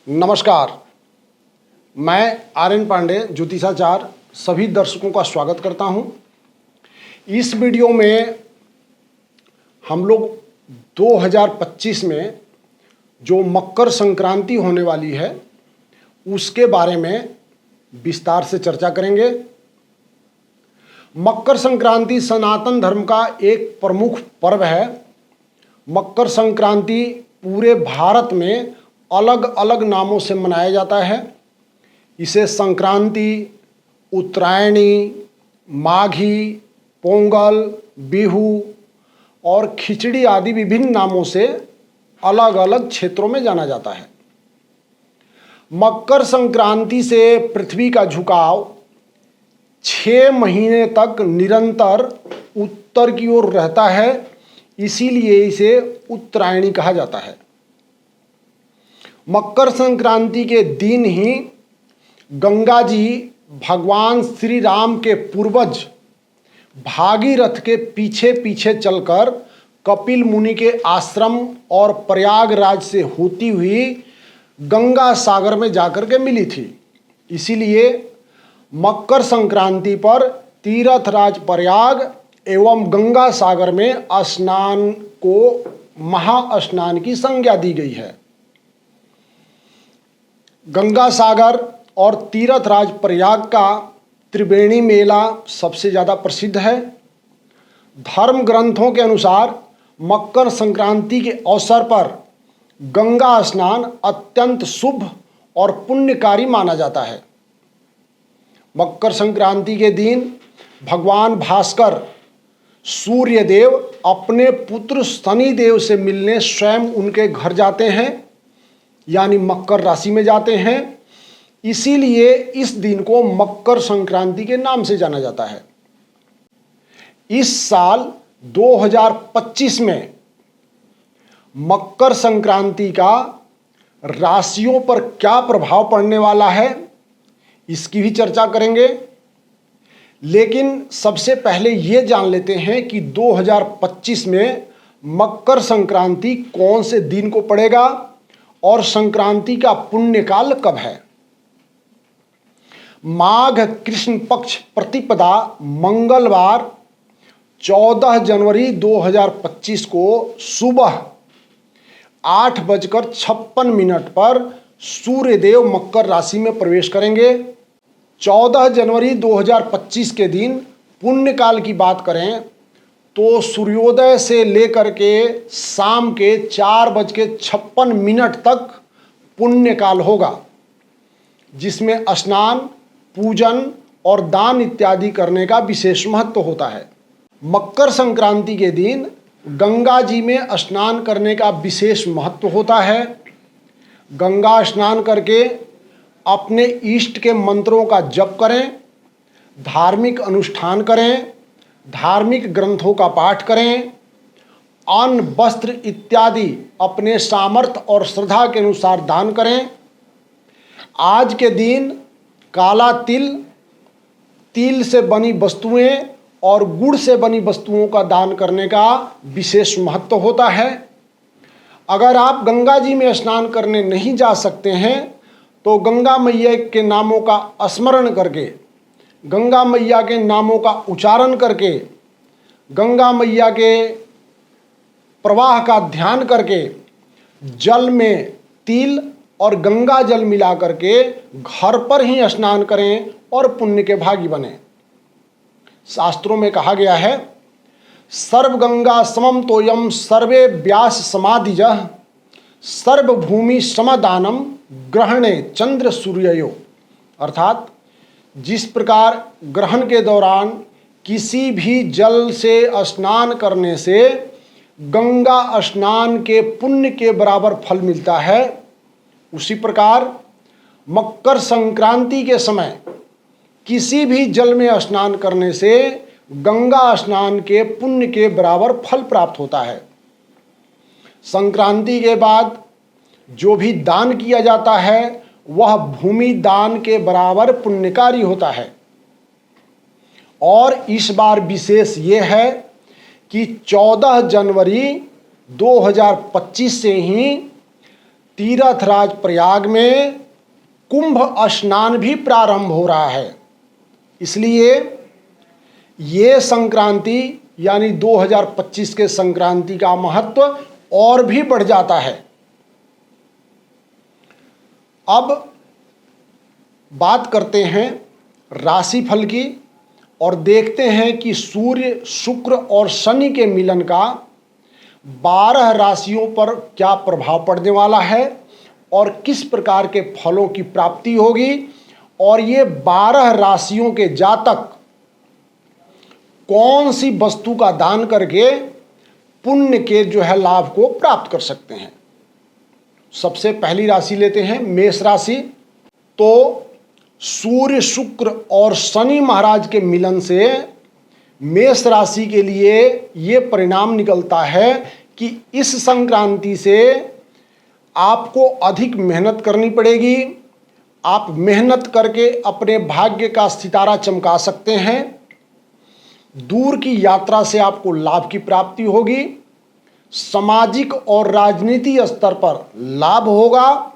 नमस्कार, मैं आर्यन पांडे ज्योतिषाचार्य सभी दर्शकों का स्वागत करता हूं। इस वीडियो में हम लोग 2025 में जो मकर संक्रांति होने वाली है उसके बारे में विस्तार से चर्चा करेंगे। मकर संक्रांति सनातन धर्म का एक प्रमुख पर्व है। मकर संक्रांति पूरे भारत में अलग अलग नामों से मनाया जाता है। इसे संक्रांति, उत्तरायणी, माघी, पोंगल, बिहू और खिचड़ी आदि विभिन्न नामों से अलग अलग क्षेत्रों में जाना जाता है। मकर संक्रांति से पृथ्वी का झुकाव 6 महीने तक निरंतर उत्तर की ओर रहता है, इसीलिए इसे उत्तरायणी कहा जाता है। मकर संक्रांति के दिन ही गंगा जी भगवान श्री राम के पूर्वज भागीरथ के पीछे पीछे चलकर कपिल मुनि के आश्रम और प्रयागराज से होती हुई गंगा सागर में जाकर के मिली थी। इसीलिए मकर संक्रांति पर तीर्थराज प्रयाग एवं गंगा सागर में स्नान को महास्नान की संज्ञा दी गई है। गंगा सागर और तीर्थराज प्रयाग का त्रिवेणी मेला सबसे ज़्यादा प्रसिद्ध है। धर्म ग्रंथों के अनुसार मकर संक्रांति के अवसर पर गंगा स्नान अत्यंत शुभ और पुण्यकारी माना जाता है। मकर संक्रांति के दिन भगवान भास्कर सूर्यदेव अपने पुत्र शनिदेव से मिलने स्वयं उनके घर जाते हैं, यानी मकर राशि में जाते हैं। इसीलिए इस दिन को मकर संक्रांति के नाम से जाना जाता है। इस साल 2025 में मकर संक्रांति का राशियों पर क्या प्रभाव पड़ने वाला है, इसकी भी चर्चा करेंगे। लेकिन सबसे पहले ये जान लेते हैं कि 2025 में मकर संक्रांति कौन से दिन को पड़ेगा और संक्रांति का पुण्यकाल कब है। माघ कृष्ण पक्ष प्रतिपदा मंगलवार 14 जनवरी 2025 को सुबह 8:56 पर सूर्यदेव मकर राशि में प्रवेश करेंगे। 14 जनवरी 2025 के दिन पुण्यकाल की बात करें तो सूर्योदय से लेकर के शाम के 4:56 तक पुण्यकाल होगा, जिसमें स्नान, पूजन और दान इत्यादि करने का विशेष महत्व होता है। मकर संक्रांति के दिन गंगा जी में स्नान करने का विशेष महत्व होता है। गंगा स्नान करके अपने इष्ट के मंत्रों का जप करें, धार्मिक अनुष्ठान करें, धार्मिक ग्रंथों का पाठ करें, अन्न, वस्त्र इत्यादि अपने सामर्थ्य और श्रद्धा के अनुसार दान करें। आज के दिन काला तिल, तिल से बनी वस्तुएं और गुड़ से बनी वस्तुओं का दान करने का विशेष महत्व होता है। अगर आप गंगा जी में स्नान करने नहीं जा सकते हैं तो गंगा मैया के नामों का स्मरण करके, गंगा मैया के नामों का उच्चारण करके, गंगा मैया के प्रवाह का ध्यान करके जल में तिल और गंगा जल मिला करके घर पर ही स्नान करें और पुण्य के भागी बने। शास्त्रों में कहा गया है, सर्व गंगा समम तोयम सर्वे व्यास समाधिजः सर्वभूमि समदानम ग्रहणे चंद्र सूर्ययो। अर्थात जिस प्रकार ग्रहण के दौरान किसी भी जल से स्नान करने से गंगा स्नान के पुण्य के बराबर फल मिलता है, उसी प्रकार मकर संक्रांति के समय किसी भी जल में स्नान करने से गंगा स्नान के पुण्य के बराबर फल प्राप्त होता है। संक्रांति के बाद जो भी दान किया जाता है वह भूमि दान के बराबर पुण्यकारी होता है। और इस बार विशेष ये है कि 14 जनवरी 2025 से ही तीर्थराज प्रयाग में कुंभ स्नान भी प्रारंभ हो रहा है। इसलिए ये संक्रांति यानी 2025 के संक्रांति का महत्व और भी बढ़ जाता है। अब बात करते हैं राशिफल की और देखते हैं कि सूर्य, शुक्र और शनि के मिलन का 12 राशियों पर क्या प्रभाव पड़ने वाला है और किस प्रकार के फलों की प्राप्ति होगी, और ये 12 राशियों के जातक कौन सी वस्तु का दान करके पुण्य के लाभ को प्राप्त कर सकते हैं। सबसे पहली राशि लेते हैं मेष राशि। तो सूर्य, शुक्र और शनि महाराज के मिलन से मेष राशि के लिए ये परिणाम निकलता है कि इस संक्रांति से आपको अधिक मेहनत करनी पड़ेगी। आप मेहनत करके अपने भाग्य का सितारा चमका सकते हैं। दूर की यात्रा से आपको लाभ की प्राप्ति होगी। सामाजिक और राजनीतिक स्तर पर लाभ होगा।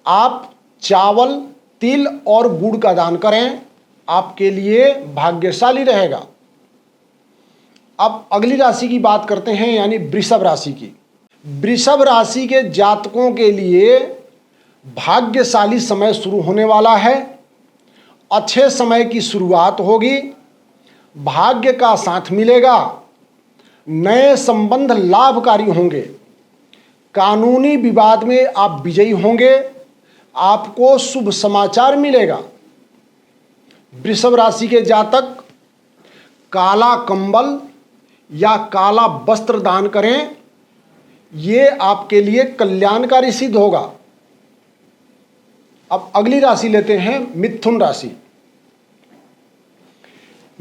आप चावल, तिल और गुड़ का दान करें, आपके लिए भाग्यशाली रहेगा। अब अगली राशि की बात करते हैं यानी वृषभ राशि की। वृषभ राशि के जातकों के लिए भाग्यशाली समय शुरू होने वाला है। अच्छे समय की शुरुआत होगी। भाग्य का साथ मिलेगा। नए संबंध लाभकारी होंगे। कानूनी विवाद में आप विजयी होंगे। आपको शुभ समाचार मिलेगा। वृषभ राशि के जातक काला कंबल या काला वस्त्र दान करें, ये आपके लिए कल्याणकारी सिद्ध होगा। अब अगली राशि लेते हैं मिथुन राशि।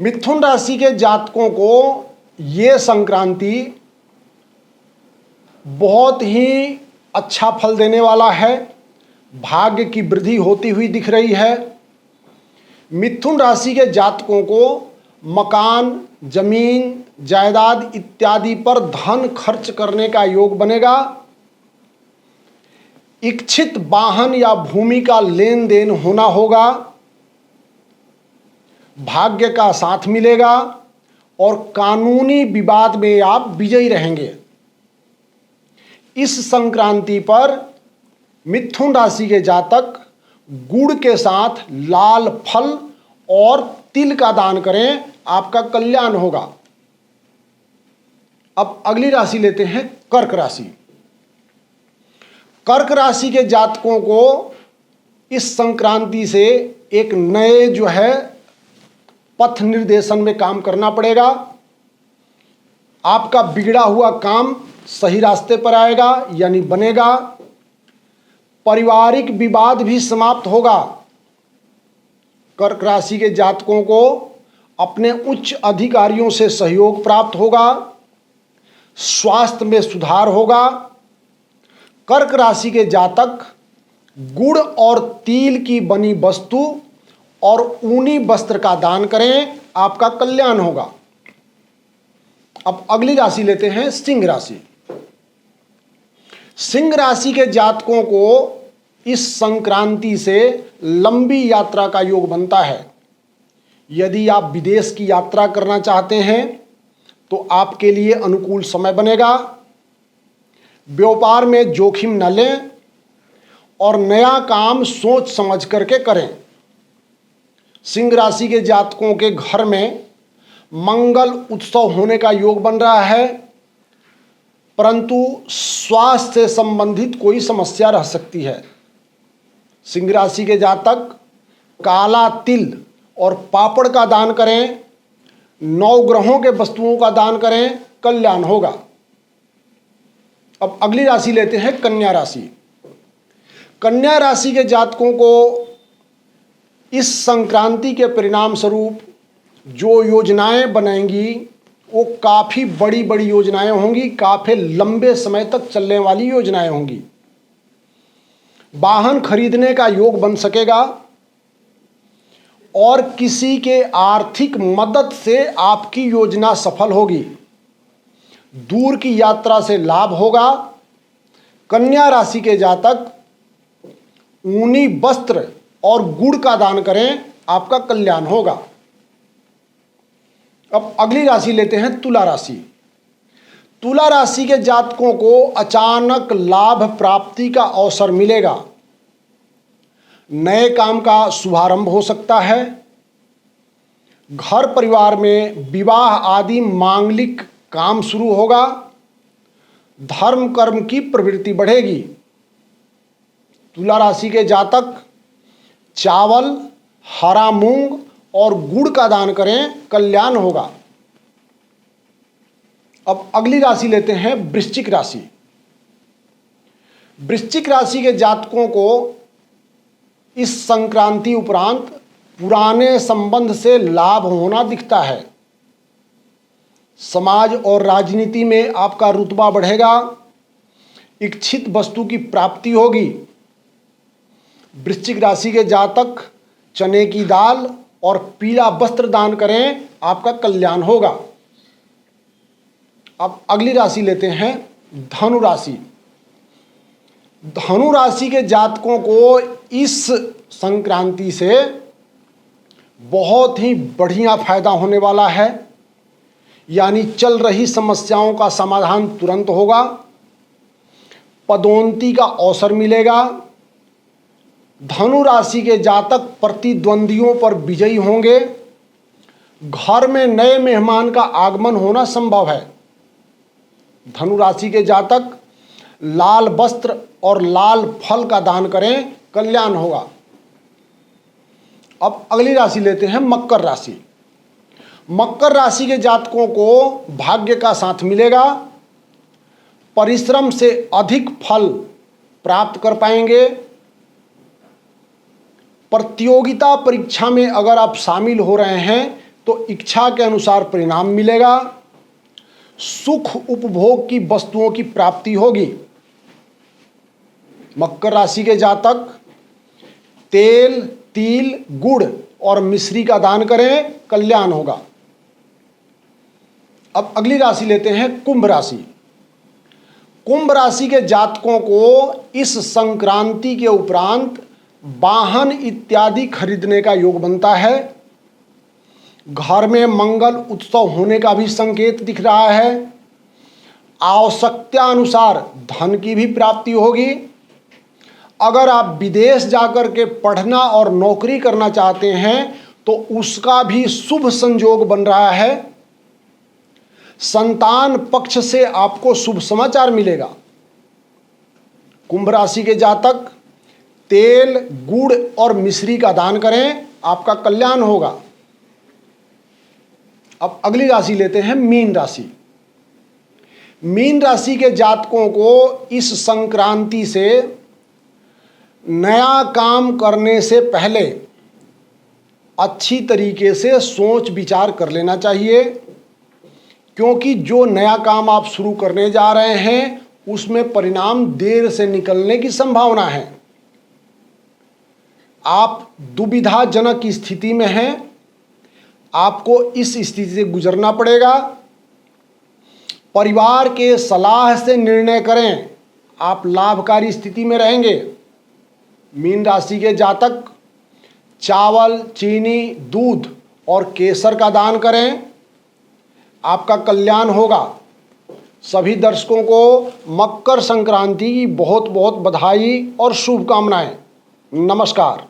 मिथुन राशि के जातकों को ये संक्रांति बहुत ही अच्छा फल देने वाला है। भाग्य की वृद्धि होती हुई दिख रही है। मिथुन राशि के जातकों को मकान, जमीन, जायदाद इत्यादि पर धन खर्च करने का योग बनेगा। इच्छित वाहन या भूमि का लेन देन होना होगा। भाग्य का साथ मिलेगा और कानूनी विवाद में आप विजयी रहेंगे। इस संक्रांति पर मिथुन राशि के जातक गुड़ के साथ लाल फल और तिल का दान करें, आपका कल्याण होगा। अब अगली राशि लेते हैं कर्क राशि। कर्क राशि के जातकों को इस संक्रांति से एक नए पथ निर्देशन में काम करना पड़ेगा। आपका बिगड़ा हुआ काम सही रास्ते पर आएगा यानी बनेगा। पारिवारिक विवाद भी समाप्त होगा। कर्क राशि के जातकों को अपने उच्च अधिकारियों से सहयोग प्राप्त होगा। स्वास्थ्य में सुधार होगा। कर्क राशि के जातक गुड़ और तिल की बनी वस्तु और ऊनी वस्त्र का दान करें, आपका कल्याण होगा। अब अगली राशि लेते हैं सिंह राशि। सिंह राशि के जातकों को इस संक्रांति से लंबी यात्रा का योग बनता है। यदि आप विदेश की यात्रा करना चाहते हैं तो आपके लिए अनुकूल समय बनेगा। व्यापार में जोखिम न लें और नया काम सोच समझ करके करें। सिंह राशि के जातकों के घर में मंगल उत्सव होने का योग बन रहा है, परंतु स्वास्थ्य से संबंधित कोई समस्या रह सकती है। सिंह राशि के जातक काला तिल और पापड़ का दान करें। 9 ग्रहों के वस्तुओं का दान करें, कल्याण होगा। अब अगली राशि लेते हैं कन्या राशि। कन्या राशि के जातकों को इस संक्रांति के परिणाम स्वरूप जो योजनाएं बनेंगी वो काफ़ी बड़ी बड़ी योजनाएं होंगी। काफ़ी लंबे समय तक चलने वाली योजनाएं होंगी। वाहन खरीदने का योग बन सकेगा और किसी के आर्थिक मदद से आपकी योजना सफल होगी। दूर की यात्रा से लाभ होगा। कन्या राशि के जातक ऊनी वस्त्र और गुड़ का दान करें, आपका कल्याण होगा। अब अगली राशि लेते हैं तुला राशि। तुला राशि के जातकों को अचानक लाभ प्राप्ति का अवसर मिलेगा। नए काम का शुभारंभ हो सकता है। घर परिवार में विवाह आदि मांगलिक काम शुरू होगा। धर्म कर्म की प्रवृत्ति बढ़ेगी। तुला राशि के जातक चावल, हरा मूंग और गुड़ का दान करें, कल्याण होगा। अब अगली राशि लेते हैं वृश्चिक राशि। वृश्चिक राशि के जातकों को इस संक्रांति उपरांत पुराने संबंध से लाभ होना दिखता है। समाज और राजनीति में आपका रुतबा बढ़ेगा। इच्छित वस्तु की प्राप्ति होगी। वृश्चिक राशि के जातक चने की दाल और पीला वस्त्र दान करें, आपका कल्याण होगा। अब अगली राशि लेते हैं धनु राशि। धनु राशि के जातकों को इस संक्रांति से बहुत ही बढ़िया फायदा होने वाला है। यानी चल रही समस्याओं का समाधान तुरंत होगा। पदोन्नति का अवसर मिलेगा। धनु राशि के जातक प्रतिद्वंदियों पर विजयी होंगे। घर में नए मेहमान का आगमन होना संभव है। धनु राशि के जातक लाल वस्त्र और लाल फल का दान करें, कल्याण होगा। अब अगली राशि लेते हैं मकर राशि। मकर राशि के जातकों को भाग्य का साथ मिलेगा। परिश्रम से अधिक फल प्राप्त कर पाएंगे। प्रतियोगिता परीक्षा में अगर आप शामिल हो रहे हैं तो इच्छा के अनुसार परिणाम मिलेगा। सुख उपभोग की वस्तुओं की प्राप्ति होगी। मकर राशि के जातक तेल, तिल, गुड़ और मिश्री का दान करें, कल्याण होगा। अब अगली राशि लेते हैं कुंभ राशि। कुंभ राशि के जातकों को इस संक्रांति के उपरांत वाहन इत्यादि खरीदने का योग बनता है। घर में मंगल उत्सव होने का भी संकेत दिख रहा है। आवश्यकता अनुसार धन की भी प्राप्ति होगी। अगर आप विदेश जाकर के पढ़ना और नौकरी करना चाहते हैं तो उसका भी शुभ संयोग बन रहा है। संतान पक्ष से आपको शुभ समाचार मिलेगा। कुंभ राशि के जातक तेल, गुड़ और मिश्री का दान करें, आपका कल्याण होगा। अब अगली राशि लेते हैं मीन राशि। मीन राशि के जातकों को इस संक्रांति से नया काम करने से पहले अच्छी तरीके से सोच विचार कर लेना चाहिए, क्योंकि जो नया काम आप शुरू करने जा रहे हैं उसमें परिणाम देर से निकलने की संभावना है। आप दुविधाजनक स्थिति में हैं। आपको इस स्थिति से गुजरना पड़ेगा। परिवार के सलाह से निर्णय करें, आप लाभकारी स्थिति में रहेंगे। मीन राशि के जातक चावल, चीनी, दूध और केसर का दान करें, आपका कल्याण होगा। सभी दर्शकों को मकर संक्रांति की बहुत बहुत बधाई और शुभकामनाएं। नमस्कार।